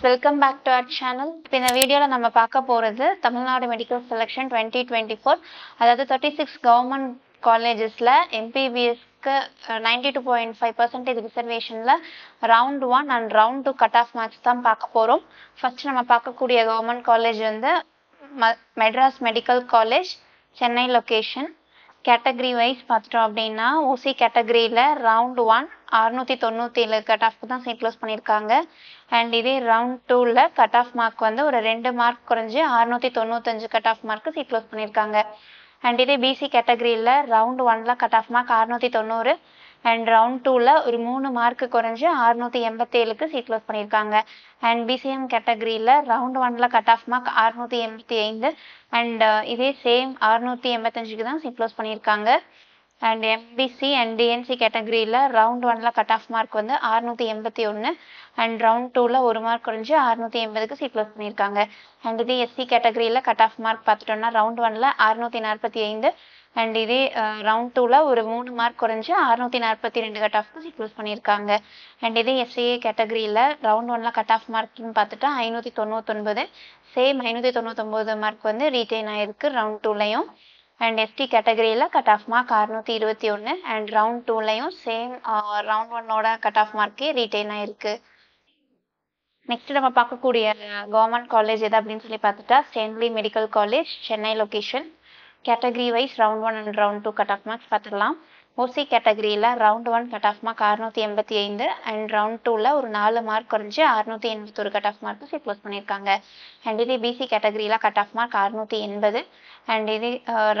welcome back to our channel. In the video நம்ம பார்க்க போறது தமிழ்நாடு மெடிக்கல் செலக்ஷன் 2024 அதாவது 36 கவர்மெண்ட் காலேஜஸ்ல MBBS க்கு 92.5% ரிசர்வேஷன்ல round 1 and round 2 cut off marks தான் பார்க்க போறோம். ஃபர்ஸ்ட் நம்ம பார்க்கக்கூடிய கவர்மெண்ட் காலேஜ் வந்து Madras medical college Chennai location. Category wise பார்த்துட்டோம் அப்படின்னா ஓசி கேட்டகரியில் ரவுண்ட் 1 697 கட் ஆஃப்க்கு தான் சீட் க்ளோஸ் பண்ணியிருக்காங்க. அண்ட் இதே ரவுண்ட் 2ல் கட் ஆஃப் மார்க் வந்து ஒரு 2 மார்க் குறைஞ்சி 695 cut off mark seat close பண்ணியிருக்காங்க. அண்ட் இதே பிசி கேட்டகரியில் ரவுண்ட் 1ல் cut off mark 690 and round 2ல் ஒரு 3 மார்க்கு குறைஞ்சி 687க்கு சீட் க்ளோஸ் பண்ணியிருக்காங்க. அண்ட் பிசிஎம் கேட்டகரியில் ரவுண்ட் 1ல் கட் ஆஃப் மார்க் 685 அண்ட் இதே சேம் 685க்கு தான் சீட் க்ளோஸ் பண்ணியிருக்காங்க. அண்ட் எம்பிசி அண்ட் டிஎன்சி கேட்டகரியில் ரவுண்ட் 1ல் கட் ஆஃப் மார்க் வந்து 681 அண்ட் ரவுண்ட் 2ல் ஒரு மார்க் குறைஞ்சி 680க்கு சீட் க்ளோஸ் பண்ணியிருக்காங்க. அண்ட் இதே எஸ்சி கேட்டகரியில் கட் ஆஃப் மார்க் பார்த்துட்டோம்னா ரவுண்ட் 1ல் 645 அண்ட் இதே ரவுண்ட் 2ல் ஒரு 3 மார்க் குறைஞ்சி 642 கட் ஆஃப்க்கு சீட் க்ளோஸ் பண்ணியிருக்காங்க. அண்ட் இதே எஸ்சிஏ கேட்டகரியில் ரவுண்ட் 1ல் கட் ஆஃப் மார்க்னு பார்த்துட்டா 599 சேம் 599 மார்க் வந்து ரீட்டைன் ஆயிருக்கு ரவுண்ட் 2லையும். அண்ட் எஸ்டி கேட்டகரியில் cut off mark 621 and round 2லையும் சேம் ரவுண்ட் 1ஓட கட் ஆஃப் மார்க்கே ரீட்டைன் ஆயிருக்கு. நெக்ஸ்ட் நம்ம பார்க்கக்கூடிய கவர்மெண்ட் காலேஜ் எது அப்படின்னு சொல்லி பார்த்துட்டா Stanley medical college Chennai location. Category wise round 1 and round 2 cut off marks பார்த்துக்கலாம். ஓசி கேட்டகரியில் round 1 cut off mark 685 and round 2ல் ஒரு 4 மார்க் குறைஞ்சி 681 cut off mark seat close பண்ணியிருக்காங்க. அண்ட் இதே பிசி கேட்டகரியில் கட் ஆஃப் மார்க் 680 அண்ட் இதே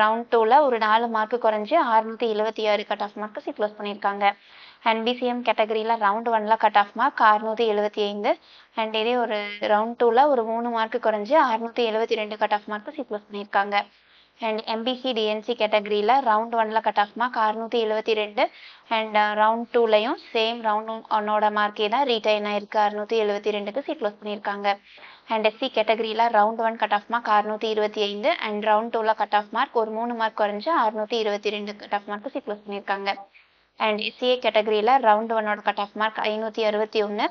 round 2ல் ஒரு 4 மார்க்கு குறைஞ்சி 676 cut off mark seat close பண்ணியிருக்காங்க. அண்ட் பிசிஎம் கேட்டகரியில் ரவுண்ட் 1ல் கட் ஆஃப் மார்க் 675 அண்ட் இதே ஒரு ரவுண்ட் 2ல் ஒரு 3 மார்க்கு குறைஞ்சி 672 cut off mark seat close பண்ணியிருக்காங்க. அண்ட் எம்பிசி டிஎன்சி கேட்டகரியில் ரவுண்ட் 1ல் cut off mark 672 and round 2லையும் சேம் ரவுண்ட் 1ஓட மார்க்கே தான் ரீட்டைன் ஆயிருக்கு 672க்கு சீட் க்ளோஸ் பண்ணியிருக்காங்க. அண்ட் எஸ்சி கேட்டகரியில் round 1 cut off mark 625 and round 2ல் கட் ஆஃப் மார்க் ஒரு 3 மார்க் குறைஞ்சி 622 cut off mark seat close பண்ணியிருக்காங்க. அண்ட் எஸ்சிஏ கேட்டகரியில் ரவுண்ட் 1ஓட cut off mark 561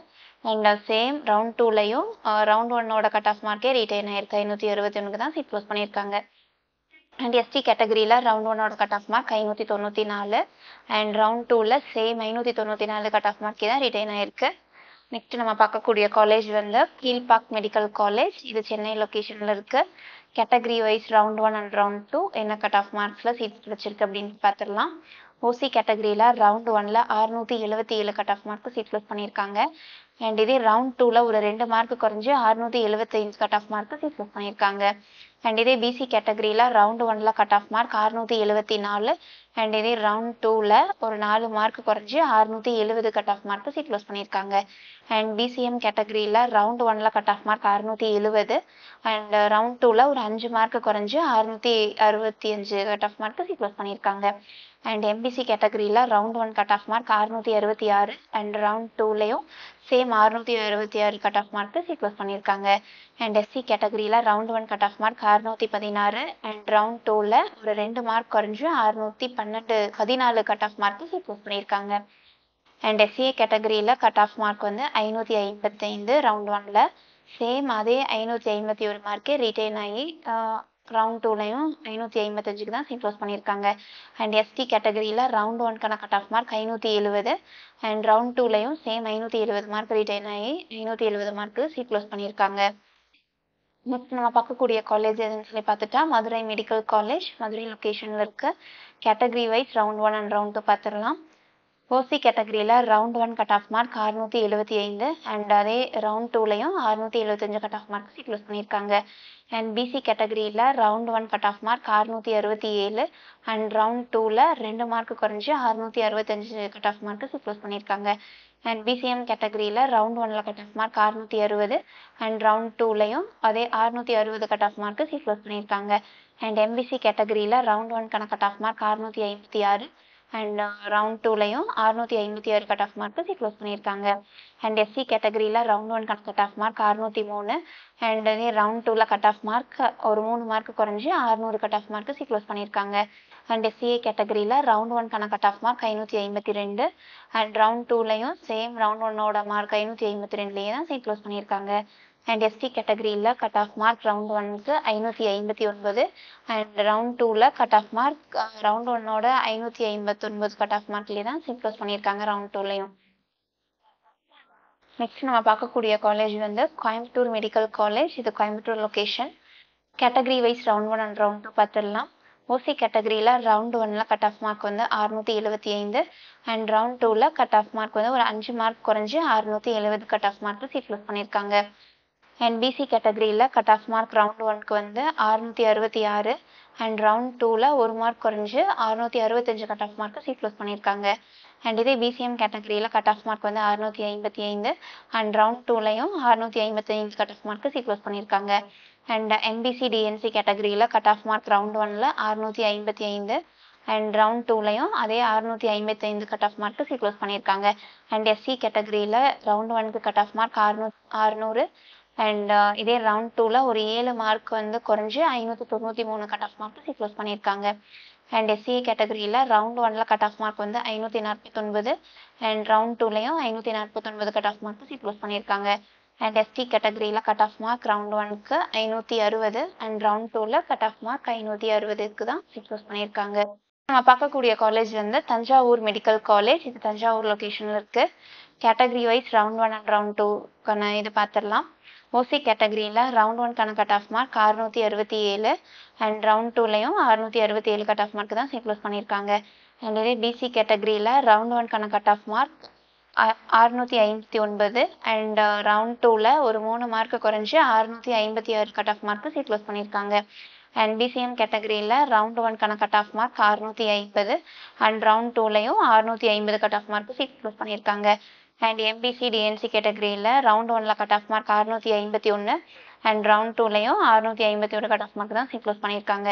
and same round 2லையும் ரவுண்ட் 1ஓட கட் ஆஃப் மார்க்கே ரீட்டைன் ஆயிருக்கு 561க்கு தான் சீட் க்ளோஸ் பண்ணியிருக்காங்க. அண்ட் எஸ்டி கேட்டகரியில் ரவுண்ட் 1ஓட cut off mark 594 and round 2ல் சேம் 594 கட் ஆஃப் மார்க்கே தான் ரிட்டைன் ஆயிருக்கு. நெக்ஸ்ட் நம்ம பார்க்கக்கூடிய காலேஜ் வந்து கீழ்பாக் மெடிக்கல் காலேஜ். இது சென்னை லொக்கேஷனில் இருக்கு. Category wise round 1 and round 2 என்ன கட் ஆஃப் மார்க்ஸில் சீட் கிடைச்சிருக்கு அப்படின்னு பார்த்துடலாம். ஓசி கேட்டகரியில் ரவுண்ட் 1ல் 677 cut off mark seat close பண்ணியிருக்காங்க. அண்ட் இதே ரவுண்ட் 2ல் ஒரு 2 மார்க்கு குறைஞ்சி 675 cut off mark seat close பண்ணியிருக்காங்க. அண்ட் இதே பிசி கேட்டகரியில் ரவுண்ட் 1ல் கட் ஆஃப் மார்க் 674 அண்ட் இதே ரவுண்ட் 2ல் ஒரு 4 மார்க் குறைஞ்சி 670 cut off mark seat close பண்ணியிருக்காங்க. அண்ட் பிசிஎம் கேட்டகரியில் ரவுண்ட் 1ல் cut off mark 670 and round 2ல் ஒரு 5 மார்க் குறைஞ்சி 665 cut off mark seat close பண்ணியிருக்காங்க. அண்ட் எம்பிசி கேட்டகரியில் round 1 cut off mark 666 and round 2லையும் same 666 cut off mark seat close பண்ணியிருக்காங்க. அண்ட் எஸ்சி கேட்டகரியில் round 1 cut off mark 616 and round 2ல் ஒரு 2 மார்க் குறைஞ்சி 614 cut off mark seat close பண்ணியிருக்காங்க. And SCA கேட்டகரியில் கட் ஆஃப் மார்க் வந்து 555 round 1ல் சேம் அதே 551 மார்க்கே ரீட்டைன் ஆகி ரவுண்ட் 2லையும் 555க்கு தான் சீட் க்ளோஸ் பண்ணியிருக்காங்க. அண்ட் எஸ்டி கேட்டகரியில் ரவுண்ட் 1க்கான cut off mark 570 and round 2லையும் சேம் 570 மார்க் ரீட்டைன் ஆகி 570 மார்க்கு சீட் க்ளோஸ் பண்ணியிருக்காங்க. நெக்ஸ்ட் நம்ம பார்க்கக்கூடிய காலேஜ் எதுன்னு சொல்லி பார்த்துட்டா மதுரை மெடிக்கல் காலேஜ் மதுரை லொக்கேஷனில் இருக்கு. Category wise round 1 and round 2 பார்த்துடலாம். ஓசி கேட்டகரியில் round 1 cut off mark 675 and அதே ரவுண்ட் 2லையும் 675 cut off mark seat close பண்ணியிருக்காங்க. அண்ட் பிசி கேட்டகரியில் round 1 cut off mark 667 and round 2ல் 2 மார்க் குறைஞ்சி 665 cut off mark seat close பண்ணியிருக்காங்க. And BCM கேட்டகரியில் ரவுண்ட் 1ல் cut off mark 660 and round 2லையும் அதே 660 cut off mark seat close பண்ணியிருக்காங்க. அண்ட் எம்பிசி கேட்டகரியில் ரவுண்ட் 1க்கான cut off mark 656 and round 2லையும் 656 cut off mark seat close பண்ணியிருக்காங்க. அண்ட் எஸ்சி கேட்டகரியில் ரவுண்ட் 1க்கான cut off mark 603 and round 2ல் கட் ஆஃப் மார்க் ஒரு 3 மார்க் குறைஞ்சி 600 cut off mark seat close பண்ணியிருக்காங்க. அண்ட் எஸ்சிஏ கேட்டகரியில் ரவுண்ட் 1க்கான cut off mark 552 and round 2லையும் சேம் ரவுண்ட் 1ஓட மார்க் 552லேயே தான் சீட் க்ளோஸ் பண்ணியிருக்காங்க. அண்ட் எஸ்டி கேட்டகரியில் கட் ஆஃப் மார்க் ரவுண்ட் 1க்கு 559 அண்ட் ரவுண்ட் 2ல் கட் ஆஃப் மார்க் ரவுண்ட் 1ஓட 559 கட் ஆஃப் மார்க்லேயே தான் சீட் க்ளோஸ் பண்ணியிருக்காங்க ரவுண்ட் 2லையும். நெக்ஸ்ட் நம்ம பார்க்கக்கூடிய காலேஜ் வந்து கோயம்புத்தூர் மெடிக்கல் காலேஜ். இது Coimbatore location. Category wise round 1 and round 2 பார்த்துடலாம். ஓசி கேட்டகரியில் ரவுண்ட் 1ல் கட் ஆஃப் மார்க் வந்து 675 அண்ட் ரவுண்ட் 2ல் கட் ஆஃப் மார்க் வந்து ஒரு 5 மார்க் குறைஞ்சி 670 cut off mark seat close பண்ணியிருக்காங்க. அண்ட் பிசி கேட்டகரியில் கட் ஆஃப் மார்க் ரவுண்ட் 1க்கு வந்து 666 அண்ட் ரவுண்ட் 2ல் ஒரு மார்க் குறைஞ்சி 665 cut off mark seat close பண்ணியிருக்காங்க. அண்ட் இதே பிசிஎம் கேட்டகரியில் கட் ஆஃப் மார்க் வந்து 655 அண்ட் ரவுண்ட் 2லையும் 655 cut off mark seat close பண்ணியிருக்காங்க. அண்ட் எம்பிசி டிஎன்சி கேட்டகரியில் கட் ஆஃப் மார்க் ரவுண்ட் 1ல் 655 அண்ட் ரவுண்ட் 2லையும் அதே 655 cut off mark seat close பண்ணியிருக்காங்க. அண்ட் எஸ்சி கேட்டகரியில் ரவுண்ட் 1க்கு கட் ஆஃப் மார்க் 600 அண்ட் இதே ரவுண்ட் 2ல் ஒரு 7 மார்க் வந்து குறைஞ்சி 593 cut off mark seat close பண்ணியிருக்காங்க. அண்ட் எஸ்சிஏ கேட்டகரியில் ரவுண்ட் 1ல் கட் ஆஃப் மார்க் வந்து 549 அண்ட் ரவுண்ட் 2லையும் 549 cut off mark seat close பண்ணியிருக்காங்க. அண்ட் எஸ்டி கேட்டகரியில் கட் ஆஃப் மார்க் ரவுண்ட் 1க்கு 560 அண்ட் ரவுண்ட் 2ல் கட் ஆஃப் மார்க் 560க்கு தான் சீட் க்ளோஸ் பண்ணியிருக்காங்க. நம்ம பார்க்கக்கூடிய காலேஜ் வந்து தஞ்சாவூர் மெடிக்கல் காலேஜ். இது தஞ்சாவூர் லொக்கேஷனில் இருக்குது. Category wise round 1 and round 2க்கான இது பார்த்துடலாம். ஓசி கேட்டகரியில் ரவுண்ட் 1க்கான cut off mark 667 and round 2லையும் 667 கட் ஆஃப் மார்க் தான் சீட் க்ளோஸ் பண்ணியிருக்காங்க. அண்ட் இதே பிசி கேட்டகரியில் ரவுண்ட் 1க்கான cut off mark 659 and round 2ல் ஒரு 3 மார்க் குறைஞ்சி 656 cut off mark seat close பண்ணியிருக்காங்க. அண்ட் பிசிஎம் கேட்டகரியில் ரவுண்ட் 1க்கான cut off mark 650 and round 2லையும் 650 cut off mark seat close பண்ணியிருக்காங்க. அண்ட் எம்பிசி டிஎன்சி கேட்டகரியில் ரவுண்ட் 1ல் cut off mark 651 and round 2லையும் 651 கட் ஆஃப் மார்க் தான் சீட் க்ளோஸ் பண்ணியிருக்காங்க.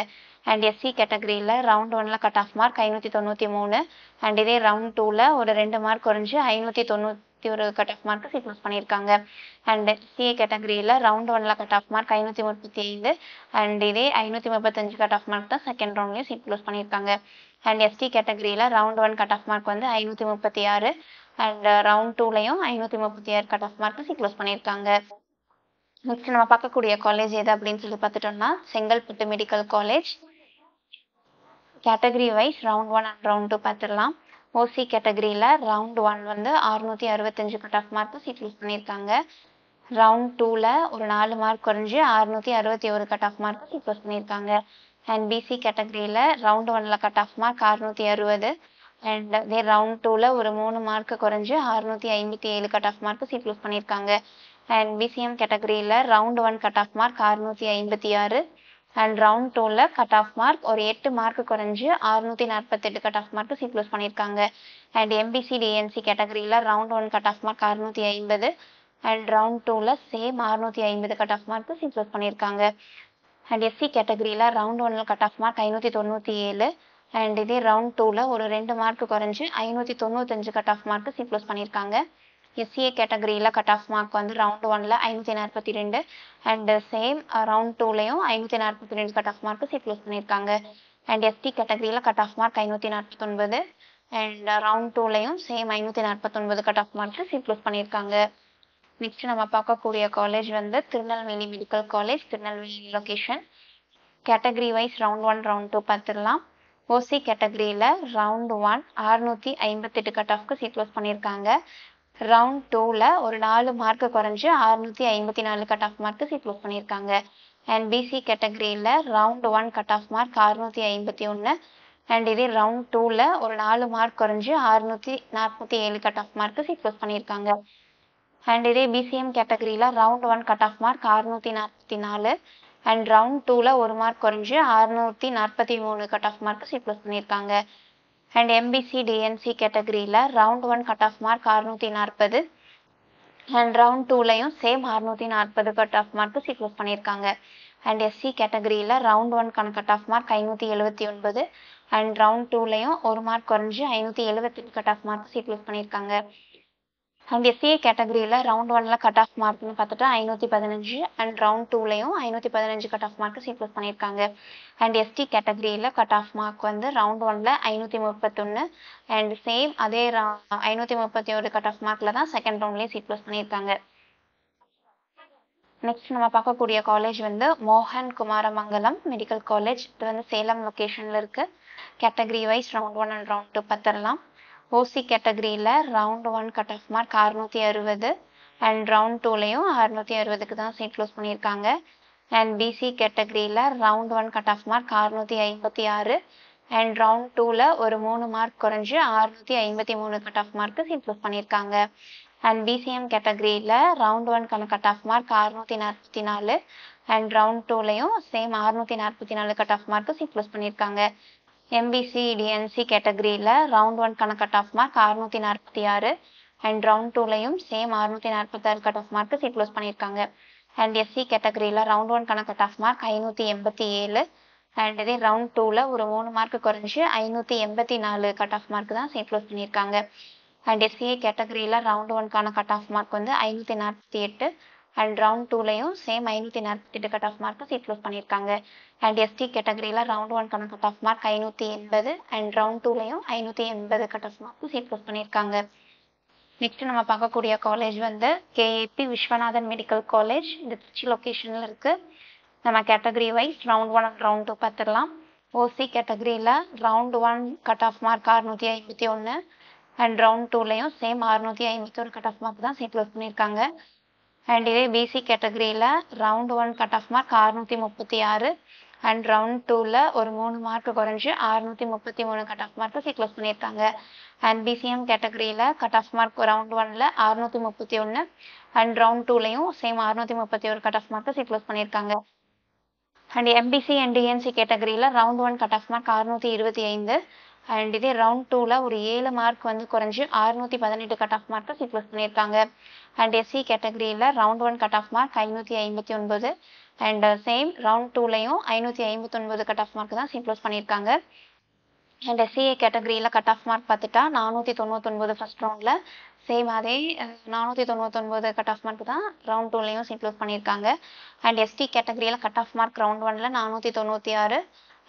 அண்ட் எஸ்சி கேட்டகரியில் ரவுண்ட் 1ல் கட் ஆஃப் மார்க் 593 அண்ட் இதே ரவுண்ட் 2ல் ஒரு 2 மார்க் குறைஞ்சி 591 cut off mark seat close பண்ணியிருக்காங்க. அண்ட் சிஏ கேட்டகரியில் ரவுண்ட் 1ல் கட் ஆஃப் மார்க் 535 அண்ட் இதே 535 கட் ஆஃப் மார்க் தான் செகண்ட் ரவுண்ட்லேயும் சீட் க்ளோஸ் பண்ணியிருக்காங்க. அண்ட் எஸ்டி கேட்டகரியில் ரவுண்ட் 1 கட் ஆஃப் மார்க் வந்து 536 அண்ட் ரவுண்ட் 2லையும் 536 cut off mark seat close பண்ணியிருக்காங்க. நெக்ஸ்ட் நம்ம பார்க்கக்கூடிய காலேஜ் எது அப்படின்னு சொல்லி பார்த்துட்டோம்னா Chengalpattu medical college. Category wise round 1 and round 2 பார்த்துடலாம். ஓசி கேட்டகரியில் ரவுண்ட் 1 வந்து 665 cut off mark seat close பண்ணியிருக்காங்க. ரவுண்ட் 2ல் ஒரு 4 மார்க் குறைஞ்சி 661 cut off mark seat close பண்ணியிருக்காங்க. அண்ட் பிசி கேட்டகரியில் ரவுண்ட் 1ல் கட் ஆஃப் மார்க் 660 அண்ட் இதே ரவுண்ட் 2ல் ஒரு 3 மார்க் குறைஞ்சி 657 cut off mark seat close பண்ணியிருக்காங்க. அண்ட் பிசிஎம் கேட்டகரியில் round 1 cut off mark 656 and round 2ல் கட் ஆஃப் மார்க் ஒரு 8 மார்க் குறைஞ்சி 648 cut off mark seat close பண்ணியிருக்காங்க. அண்ட் எம்பிசி டிஎன்சி கேட்டகரியில் round 1 cut off mark 650 and round 2ல் same 650 cut off mark seat close பண்ணியிருக்காங்க. And SC கேட்டகரியில் round 1ல் cut off mark 597 and இதே round 2ல் ஒரு 2 மார்க் குறைஞ்சி 595 cut off mark seat close பண்ணியிருக்காங்க. எஸ்சிஏ கேட்டகரியில் கட் ஆஃப் மார்க் வந்து ரவுண்ட் 1ல் 542 அண்ட் சேம் ரவுண்ட் 2லையும் 542 cut off mark seat close பண்ணியிருக்காங்க. அண்ட் எஸ்டி கேட்டகரியில் cut off mark 549 and round 2லையும் same 549 cut off mark seat close பண்ணியிருக்காங்க. Next நம்ம பார்க்கக்கூடிய காலேஜ் வந்து Tirunelveli medical college, Tirunelveli location. Category wise round 1 round 2 பார்த்துடலாம். ஓசி கேட்டகரியில் ரவுண்ட் 1 658 கட் ஆஃப்க்கு சீட் க்ளோஸ் பண்ணியிருக்காங்க. ரவுண்ட் 2ல் ஒரு 4 மார்க் குறைஞ்சி 654 cut off mark seat close பண்ணியிருக்காங்க. அண்ட் பிசி கேட்டகரியில் round 1 cut off mark 651 and இதே ரவுண்ட் 2ல் ஒரு 4 மார்க் குறைஞ்சி 647 cut off mark seat close பண்ணியிருக்காங்க. அண்ட் இதே பிசிஎம் கேட்டகரியில் round 1 cut off mark 644 and round 2ல் ஒரு மார்க் குறைஞ்சி 643 cut off mark seat close பண்ணியிருக்காங்க. அண்ட் எம்பிசி டிஎன்சி கேட்டகரியில் round 1 cut off mark 640 and round 2லையும் same 640 cut off mark seat close பண்ணியிருக்காங்க. அண்ட் எஸ்சி கேட்டகரியில் ரவுண்ட் 1க்கான cut off mark 579 and round 2லையும் ஒரு மார்க் குறைஞ்சி 578 cut off mark seat close பண்ணியிருக்காங்க. அண்ட் எஸ்சிஏ கேட்டகரியில் ரவுண்ட் 1ல் கட் ஆஃப் மார்க்னு பார்த்துட்டு 515 அண்ட் ரவுண்ட் 2லையும் 515 cut off mark seat close பண்ணியிருக்காங்க. அண்ட் எஸ்டி கேட்டகரியில் கட் ஆஃப் மார்க் வந்து ரவுண்ட் 1ல் 531 அண்ட் சேம் அதே 531 கட் ஆஃப் மார்க்கில் தான் செகண்ட் ரவுண்ட்லேயும் சீட் ப்ளஸ் பண்ணியிருக்காங்க. நெக்ஸ்ட் நம்ம பார்க்கக்கூடிய காலேஜ் வந்து மோகன் குமாரமங்கலம் மெடிக்கல் காலேஜ். இது வந்து சேலம் லொக்கேஷனில் இருக்குது. Category wise round 1 and round 2 பார்த்துடலாம். ஓசி கேட்டகரியில் round 1 cut off mark 660 and round 2லையும் 660க்கு தான் சீட் க்ளோஸ் பண்ணியிருக்காங்க. அண்ட் பிசி கேட்டகரியில் round 1 cut off mark 656 and round 2ல் ஒரு 3 மார்க் குறைஞ்சு 653 cut off mark seat close பண்ணியிருக்காங்க. அண்ட் பிசிஎம் கேட்டகரியில் round 1 cut off mark 644 and round 2லையும் same 644 cut off mark seat close பண்ணியிருக்காங்க. எம்பிசி டிஎன்சி கேட்டகரியில் round 1 cut off mark 646 and round 2லையும் same 646 cut off mark seat close பண்ணியிருக்காங்க. And SC கேட்டகரியில் round 1 cut off mark 587 and இதே round 2ல் ஒரு 3 mark குறைஞ்சி 584 கட் ஆஃப் மார்க் தான் சீட் க்ளோஸ் பண்ணியிருக்காங்க. அண்ட் எஸ்சிஏ கேட்டகரியில் ரவுண்ட் 1 கட் ஆஃப் மார்க் வந்து 548 அண்ட் ரவுண்ட் 2லையும் same 548 cut off mark seat close பண்ணியிருக்காங்க. அண்ட் எஸ்டி கேட்டகரியில் round 1 cut off mark 580 and round 2லையும் 580 cut off mark seat close பண்ணியிருக்காங்க. Next நம்ம பார்க்கக்கூடிய காலேஜ் வந்து கேஏபி விஸ்வநாதன் மெடிக்கல் காலேஜ். இது திருச்சி லொக்கேஷனில் இருக்குது. நம்ம category wise round 1 and round 2 பார்த்துடலாம். ஓசி கேட்டகரியில் round 1 cut off mark 651 and round 2லையும் சேம் 651 கட் ஆஃப் மார்க் தான் சீட் க்ளோஸ் பண்ணியிருக்காங்க. அண்ட் இதே பிசி கேட்டகரியில் round 1 cut off mark 636 and round 2ல் ஒரு 3 மார்க் குறைஞ்சி 633 cut off mark seat close பண்ணியிருக்காங்க. அண்ட் பிசிஎம் கேட்டகரியில் கட் ஆஃப் மார்க் ரவுண்ட் 1ல் 631 அண்ட் ரவுண்ட் 2லையும் same 631 cut off mark seat close பண்ணியிருக்காங்க. அண்ட் எம்பிசி அண்ட் டிஎன்சி கேட்டகரியில் round 1 cut off mark 625 and இதே ரவுண்ட் 2ல் ஒரு 7 மார்க் வந்து குறைஞ்சி 618 cut off mark seat close பண்ணியிருக்காங்க. அண்ட் எஸ்சி கேட்டகரியில் round 1 cut off mark 559 and same round 2லையும் 559 கட் ஆஃப் மார்க் தான் சீட் க்ளோஸ் பண்ணியிருக்காங்க. அண்ட் எஸ்சிஏ கேட்டகரியில் கட் ஆஃப் மார்க் பார்த்துட்டா 499 ஃபர்ஸ்ட் ரவுண்டில் சேம் அதே 499 கட் ஆஃப் மார்க் தான் ரவுண்ட் 2லையும் சீட் க்ளோஸ் பண்ணியிருக்காங்க. அண்ட் எஸ்டி கேட்டகரியில் கட் ஆஃப் மார்க் ரவுண்ட் 1ல் 496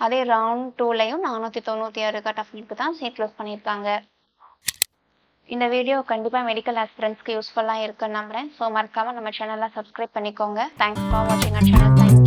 அதே ரவுண்ட் 2லையும் 496 கட் ஆஃப் மார்க் தான் சீட் க்ளோஸ் பண்ணியிருக்காங்க. இந்த வீடியோ கண்டிப்பாக மெடிக்கல் ஆஸ்பிரண்ட்ஸ்க்கு யூஸ்ஃபுல்லாக இருக்குன்னு நம்புகிறேன். ஸோ மறக்காமல் நம்ம சேனலை சப்ஸ்கிரைப் பண்ணிக்கோங்க. தேங்க்ஸ் ஃபார் வாட்சிங் அவர் சேனல். தேங்க்ஸ்.